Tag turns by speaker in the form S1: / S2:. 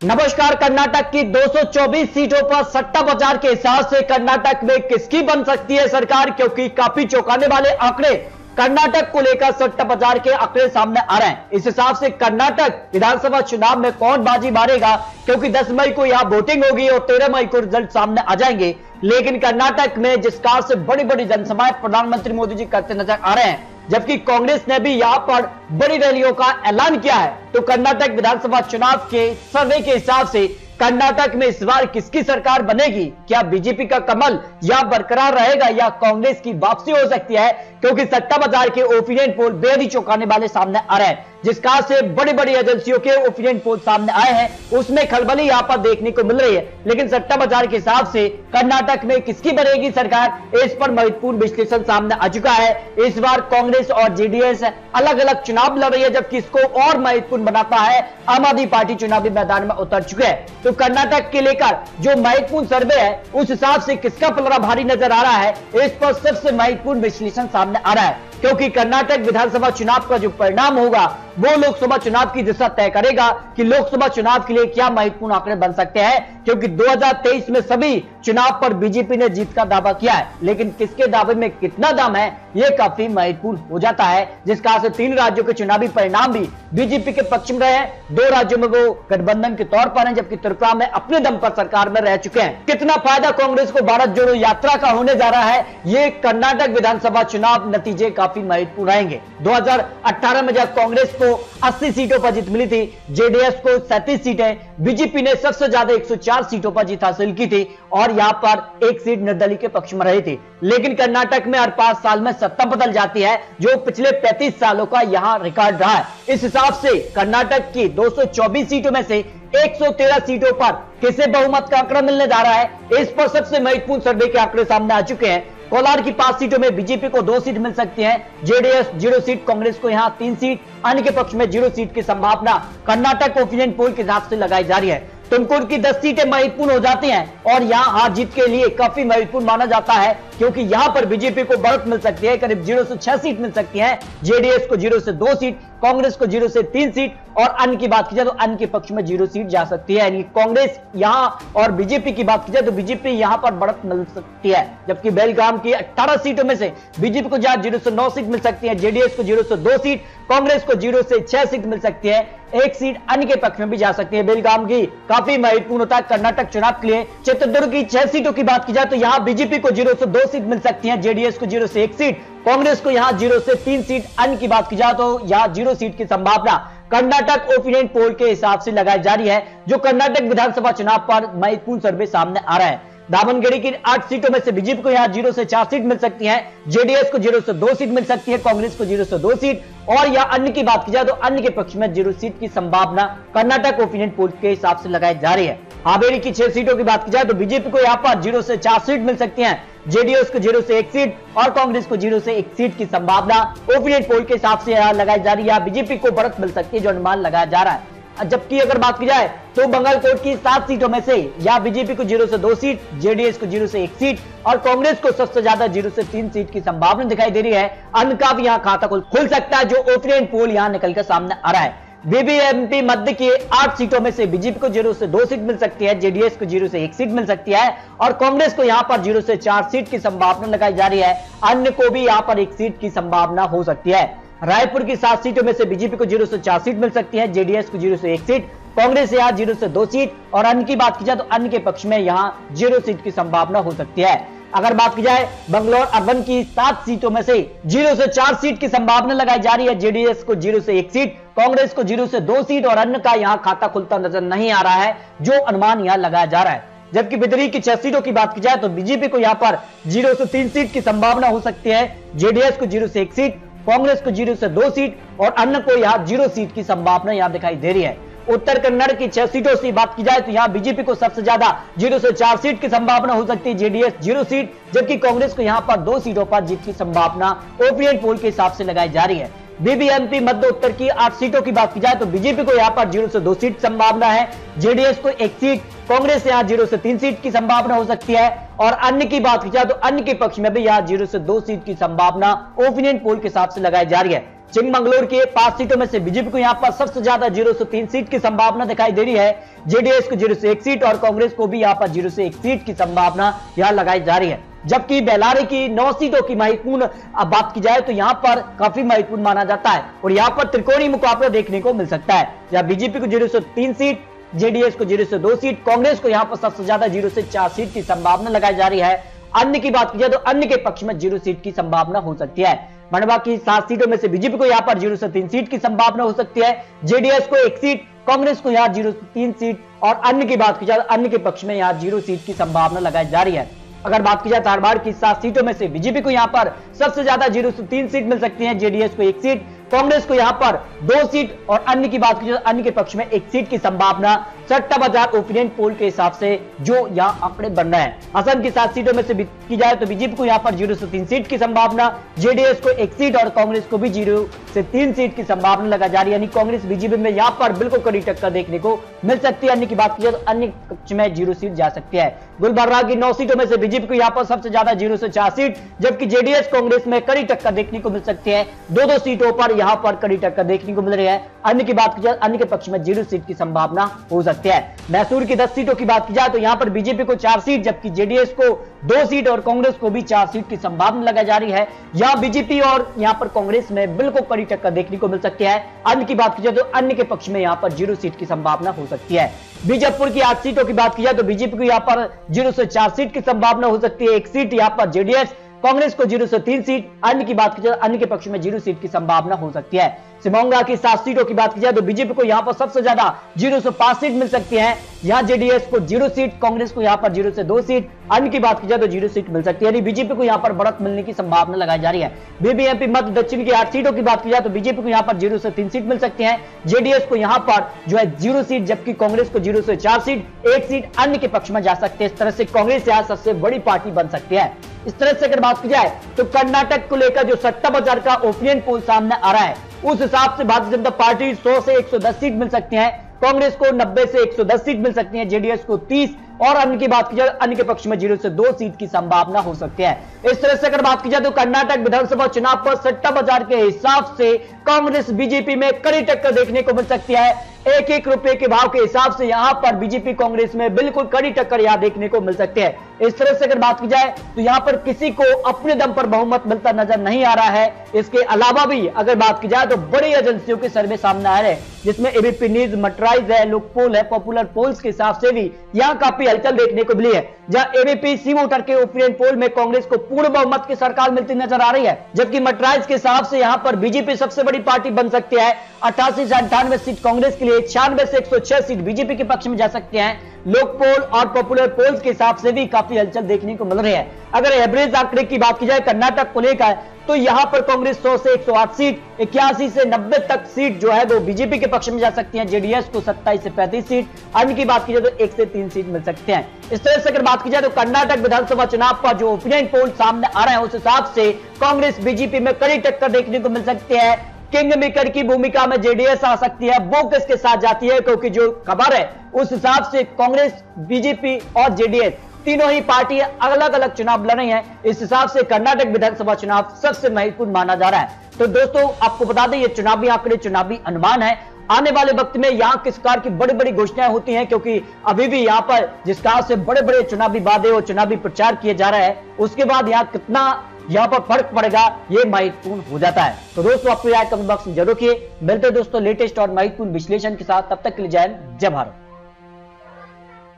S1: नमस्कार। कर्नाटक की 224 सीटों पर सट्टा बाजार के हिसाब से कर्नाटक में किसकी बन सकती है सरकार, क्योंकि काफी चौंकाने वाले आंकड़े कर्नाटक को लेकर सट्टा बाजार के आंकड़े सामने आ रहे हैं। इस हिसाब से कर्नाटक विधानसभा चुनाव में कौन बाजी मारेगा, क्योंकि 10 मई को यहां वोटिंग होगी और 13 मई को रिजल्ट सामने आ जाएंगे। लेकिन कर्नाटक में जिस कार से बड़ी बड़ी जनसभाएं प्रधानमंत्री मोदी जी करते नजर आ रहे हैं, जबकि कांग्रेस ने भी यहां पर बड़ी रैलियों का ऐलान किया है, तो कर्नाटक विधानसभा चुनाव के सर्वे के हिसाब से कर्नाटक में इस बार किसकी सरकार बनेगी? क्या बीजेपी का कमल या बरकरार रहेगा या कांग्रेस की वापसी हो सकती है? क्योंकि सट्टा बाजार के ओपिनियन पोल बेहद ही चौंकाने वाले सामने आ रहे हैं। जिस कार से बड़ी बड़ी एजेंसियों के ओपिनियन पोल सामने आए हैं, उसमें खलबली यहां पर देखने को मिल रही है। लेकिन सट्टा बाजार के हिसाब से कर्नाटक में किसकी बनेगी सरकार, इस पर महत्वपूर्ण विश्लेषण सामने आ चुका है। इस बार कांग्रेस और जेडीएस अलग अलग चुनाव लड़ रही है, जबकि इसको और महत्वपूर्ण बनाता है आम आदमी पार्टी चुनावी मैदान में उतर चुके हैं। तो कर्नाटक के लेकर जो महत्वपूर्ण सर्वे है, उस हिसाब से किसका पलड़ा भारी नजर आ रहा है, इस पर सबसे महत्वपूर्ण विश्लेषण सामने आ रहा है। क्योंकि कर्नाटक विधानसभा चुनाव का जो परिणाम होगा, वो लोकसभा चुनाव की दिशा तय करेगा कि लोकसभा चुनाव के लिए क्या महत्वपूर्ण आंकड़े बन सकते हैं। क्योंकि 2023 में सभी चुनाव पर बीजेपी ने जीत का दावा किया है, लेकिन किसके दावे में कितना दम है, यह काफी महत्वपूर्ण हो जाता है। जिस कारण से 3 राज्यों के चुनावी परिणाम भी बीजेपी के पक्ष में रहे हैं। 2 राज्यों में वो गठबंधन के तौर पर हैं, जबकि त्रिपुरा में अपने दम पर सरकार में रह चुके हैं। कितना फायदा कांग्रेस को भारत जोड़ो यात्रा का होने जा रहा है, ये कर्नाटक विधानसभा चुनाव नतीजे काफी महत्वपूर्ण रहेंगे। 2018 में जब कांग्रेस को 80 सीटों पर जीत मिली थी, जेडीएस को 37 सीटें, बीजेपी ने सबसे ज्यादा 104 सीटों पर जीत हासिल की थी और यहां पर 1 सीट निर्दलीय के पक्ष में रही थी। लेकिन कर्नाटक में हर 5 साल में सत्ता बदल जाती है, जो पिछले 35 सालों का यहां रिकॉर्ड रहा है। इस हिसाब से कर्नाटक की 224 सीटों में से 113 सीटों पर किसे बहुमत का आंकड़ा मिलने जा रहा है, इस पर सबसे महत्वपूर्ण सर्वे के आंकड़े सामने आ चुके हैं। कोलार की 5 सीटों में बीजेपी को 2 सीट मिल सकती है, जेडीएस 0 सीट, कांग्रेस को यहां 3 सीट, अन्य के पक्ष में 0 सीट की संभावना कर्नाटक ओपिनियन पोल के हिसाब से लगाई जा रही है। तुमकुर की 10 सीटें महत्वपूर्ण हो जाती हैं और यहां हार जीत के लिए काफी महत्वपूर्ण माना जाता है, क्योंकि यहां पर बीजेपी को बढ़त मिल सकती है, करीब 0 से 6 सीट मिल सकती है, जेडीएस को 0 से 2 सीट, कांग्रेस को 0 से 3 सीट और अन्य की बात की जाए तो अन्य के पक्ष में 0 सीट जा सकती है। यानी कांग्रेस यहां और बीजेपी की बात की जाए तो बीजेपी यहां पर बढ़त मिल सकती है, जबकि बेलगाम की 18 सीटों में से बीजेपी को 0 से 9 सीट मिल सकती है, जेडीएस को 0 से 2 सीट, कांग्रेस को 0 से 6 सीट मिल सकती है, 1 सीट अन्य के पक्ष में भी जा सकती है। बेलगाम की काफी महत्वपूर्ण होता है कर्नाटक चुनाव के लिए। चित्रदुर्ग की 6 सीटों की बात की जाए तो यहां बीजेपी को 0 से 2 सीट मिल सकती है, जेडीएस को 0 से 1 सीट, कांग्रेस को यहां 0 से 3 सीट, अन्य की बात की जाए तो यहां 0 सीट की संभावना कर्नाटक ओपिनियन पोल के हिसाब से लगाई जा रही है, जो कर्नाटक विधानसभा चुनाव पर महत्वपूर्ण सर्वे सामने आ रहा है। दावनगढ़ी की 8 सीटों में से बीजेपी को यहां 0 से 4 सीट मिल सकती है, जेडीएस को 0 से 2 सीट मिल सकती है, कांग्रेस को 0 से 2 सीट और या अन्य की बात की जाए तो अन्य के पक्ष में 0 सीट की संभावना कर्नाटक ओपिनियन पोल के हिसाब से लगाई जा रही है। हावेरी की 6 सीटों की बात की जाए तो बीजेपी को यहां पर 0 से 4 सीट मिल सकती है, जेडीएस को 0 से 1 सीट और कांग्रेस को 0 से 1 सीट की संभावना ओपिनियन पोल के हिसाब से यहां लगाई जा रही है। बीजेपी को बढ़त मिल सकती है, जो अनुमान लगाया जा रहा है। जबकि अगर बात की जाए तो बंगालकोट की 7 सीटों में से या बीजेपी को 0 से 2 सीट, जेडीएस को 0 से 1 सीट और कांग्रेस को सबसे ज्यादा 0 से 3 सीट की संभावना दिखाई दे रही है। अन्य का भी यहां खाता खुल सकता है, जो ओपिनियन पोल यहां निकलकर सामने आ रहा है। बीबीएमपी मध्य की 8 सीटों में से बीजेपी को 0 से 2 सीट मिल सकती है, जेडीएस को 0 से 1 सीट मिल सकती है और कांग्रेस को यहां पर 0 से 4 सीट की संभावना लगाई जा रही है। अन्य को भी यहां पर 1 सीट की संभावना हो सकती है। रायपुर की 7 सीटों में से बीजेपी को 0 से 4 सीट मिल सकती है, जेडीएस को 0 से 1 सीट, कांग्रेस यहां 0 से 2 सीट और अन्य की बात की जाए तो अन्य के पक्ष में यहां 0 सीट की संभावना हो सकती है। अगर बात की जाए बंगलौर अर्बन की 7 सीटों में से 0 से 4 सीट की संभावना लगाई जा रही है, जेडीएस को 0 से 1 सीट, कांग्रेस को 0 से 2 सीट और अन्य का यहां खाता खुलता नजर नहीं आ रहा है, जो अनुमान यहां लगाया जा रहा है। जबकि बिदरी की 6 सीटों की बात की जाए तो बीजेपी को यहां पर 0 से 3 सीट की संभावना हो सकती है, जेडीएस को 0 से 1 सीट, कांग्रेस को 0 से 2 सीट और अन्य को यहां 0 सीट की संभावना यहां दिखाई दे रही है। उत्तर कन्नड़ की 6 सीटों की बात की जाए तो यहां बीजेपी को सबसे ज्यादा 0 से 4 सीट की संभावना हो सकती है, जेडीएस 0 सीट, जबकि कांग्रेस को यहां पर 2 सीटों पर जीत की संभावना ओपिनियन पोल के हिसाब से लगाई जा रही है। बीबीएमपी मध्य उत्तर की 8 सीटों की बात की जाए तो बीजेपी को यहां पर 0 से 2 सीट संभावना है, जेडीएस को 1 सीट, कांग्रेस यहां 0 से 3 सीट की संभावना हो सकती है और अन्य की बात की जाए तो अन्य के पक्ष में भी यहां 0 से 2 सीट की संभावना ओपिनियन पोल के हिसाब से लगाई जा रही है। चिकमंगलुरु की 5 सीटों में से बीजेपी को यहां पर सबसे ज्यादा 0 से 3 सीट की संभावना दिखाई दे रही है। जेडीएस को 0 से 1 सीट और कांग्रेस को भी यहां पर 0 से 1 सीट की संभावना यहां लगाई जा रही है। जबकि बेल्लारी की 9 सीटों की महत्वपूर्ण बात की जाए तो यहां पर काफी महत्वपूर्ण माना जाता है और यहां पर त्रिकोणीय मुकाबला देखने को मिल सकता है, जहां बीजेपी को 0 से 3 सीट, जेडीएस को 0 से 2 सीट, कांग्रेस को यहां पर सबसे ज्यादा 0 से 4 सीट की संभावना लगाई जा रही है। अन्य की बात की जाए तो अन्य के पक्ष में 0 सीट की संभावना हो सकती है। मंडवा की 7 सीटों में से बीजेपी को यहां पर 0 से 3 सीट की संभावना हो सकती है, जेडीएस को 1 सीट, कांग्रेस को यहां 0 से 3 सीट और अन्य की बात की जाए अन्य के पक्ष में यहां 0 सीट की संभावना लगाई जा रही है। अगर बात की जाए धारवाड़ की 7 सीटों में से बीजेपी को यहां पर सबसे ज्यादा 0 से 3 सीट मिल सकती है, जेडीएस को 1 सीट, कांग्रेस को यहां पर 2 सीट और अन्य की बात की जाए अन्य के पक्ष में 1 सीट की संभावना सट्टा बाजार ओपिनियन पोल के हिसाब से जो यहां आंकड़े बन रहे हैं। असम की 7 सीटों में से की जाए तो बीजेपी को यहां पर 0 से 3 सीट की संभावना, जेडीएस को 1 सीट और कांग्रेस को भी 0 से 3 सीट की संभावना लगा जा रही है, यानी कांग्रेस बीजेपी में यहां पर बिल्कुल कड़ी टक्कर देखने को मिल सकती है। अन्य की बात की जाए तो अन्य पक्ष में 0 सीट जा सकती है। गुलबर्गा की 9 सीटों में से बीजेपी को यहां पर सबसे ज्यादा 0 से 4 सीट, जबकि जेडीएस कांग्रेस में कड़ी टक्कर देखने को मिल सकती है। 2-2 सीटों पर यहां पर कड़ी टक्कर देखने को मिल रही है। अन्य की बात की जाए अन्य के पक्ष में 0 सीट की संभावना हो सकती है। मैसूर की 10 सीटों की बात की जाए तो यहां पर बीजेपी को 4 सीट, जबकि जेडीएस को 2 सीट और कांग्रेस को भी 4 सीट की संभावना लगाई जा रही है। यहां बीजेपी और यहां पर कांग्रेस में बिल्कुल कड़ी टक्कर देखने को मिल सकती है। अन्य की बात की जाए तो अन्य के पक्ष में यहां पर 0 सीट की संभावना हो सकती है। बीजापुर की 8 सीटों की बात की जाए तो बीजेपी को यहां पर 0 से 4 सीट की संभावना हो सकती है, 1 सीट यहां पर जेडीएस, कांग्रेस को 0 से 3 सीट, अन्य की बात की जाए अन्य के पक्ष में 0 सीट की संभावना हो सकती है। शिमोगा की 7 सीटों की बात की जाए तो बीजेपी को यहां पर सबसे ज्यादा 0 से 5 सीट मिल सकती है। यहां जेडीएस को 0 सीट, कांग्रेस को यहां पर 0 से 2 सीट, अन्य की बात की जाए तो 0 सीट मिल सकती है, यानी बीजेपी को यहां पर बढ़त मिलने की संभावना लगाई जा रही है। बीबीएमपी मध्य दक्षिण की 8 सीटों की बात की जाए तो बीजेपी को यहां पर 0 से 3 सीट मिल सकती है, जेडीएस को यहां पर जो है 0 सीट, जबकि कांग्रेस को 0 से 4 सीट, 1 सीट अन्य के पक्ष में जा सकते हैं। इस तरह से कांग्रेस यहां सबसे बड़ी पार्टी बन सकती है। इस तरह से अगर बात की जाए तो कर्नाटक को लेकर जो सट्टा बाजार का ओपिनियन पोल सामने आ रहा है उस हिसाब से भारतीय जनता पार्टी 100 से 110 सीट मिल सकती है, कांग्रेस को 90 से 110 सीट मिल सकती है, जेडीएस को 30 और अन्य की बात की जाए अन्य के पक्ष में 0 से 2 सीट की संभावना हो सकती है। इस तरह से अगर बात की जाए तो कर्नाटक विधानसभा चुनाव पर सट्टा बाजार के हिसाब से कांग्रेस बीजेपी में कड़ी टक्कर देखने को मिल सकती है। 1-1 रुपए के भाव के हिसाब से यहां पर बीजेपी कांग्रेस में बिल्कुल कड़ी टक्कर यहां देखने को मिल सकती है। इस तरह से अगर बात की जाए तो यहां पर किसी को अपने दम पर बहुमत मिलता नजर नहीं आ रहा है। इसके अलावा भी अगर बात की जाए तो बड़ी एजेंसियों के सर्वे सामने आ रहे हैं, जिसमें एबीपी न्यूज, मटराइज है, लोकपोल है, पॉपुलर पोल्स के हिसाब से भी यहां काफी हलचल देखने को मिली है। जहां एबीपी सी वोटर के ओपिनियन पोल में कांग्रेस को पूर्ण बहुमत की सरकार मिलती नजर आ रही है, जबकि मटराइज के हिसाब से यहां पर बीजेपी सबसे बड़ी पार्टी बन सकती है। 88 से 98 सीट कांग्रेस के लिए, 96 से 106 सीट बीजेपी के पक्ष में जा सकते हैं। लोकपोल और पॉपुलर पोल्स के हिसाब से भी काफी हलचल देखने को मिल रही है। अगर एवरेज आंकड़े की बात की जाए कर्नाटक को लेकर तो यहां पर कांग्रेस 100 से 108 सीट, 81 से 90 तक सीट जो है वो बीजेपी के पक्ष में जा सकती है, जेडीएस को 27 से 35 सीट, अन्य की बात की जाए तो 1 से 3 सीट मिल सकते हैं। इस तरह से अगर बात की जाए तो कर्नाटक विधानसभा चुनाव पर जो ओपिनियन पोल सामने आ रहा है उस हिसाब से कांग्रेस बीजेपी में कड़ी टक्कर देखने को मिल सकती है। किंग मेकर की भूमिका में जेडीएस आ सकती है, वो किसके साथ जाती है, क्योंकि जो खबर है उस हिसाब से कांग्रेस, बीजेपी और जेडीएस तीनों ही पार्टियां अलग अलग चुनाव लड़ रही हैं। इस हिसाब से कर्नाटक विधानसभा चुनाव सबसे महत्वपूर्ण माना जा रहा है। तो दोस्तों आपको बता दें ये चुनावी आंकड़े, चुनावी अनुमान है। आने वाले वक्त में यहां किस कार की बड़ी बड़ी घोषणाएं होती हैं, क्योंकि अभी भी यहां पर जिस कार से बड़े बड़े चुनावी वादे और चुनावी प्रचार किए जा रहा है उसके बाद यहां कितना यहां पर फर्क पड़ेगा ये महत्वपूर्ण हो जाता है। तो दोस्तों आपको याद कमेंट बॉक्स में जरूर किए। मिलते हैं दोस्तों लेटेस्ट और महत्वपूर्ण विश्लेषण के साथ, तब तक के लिए जय हिंद, जय भारत।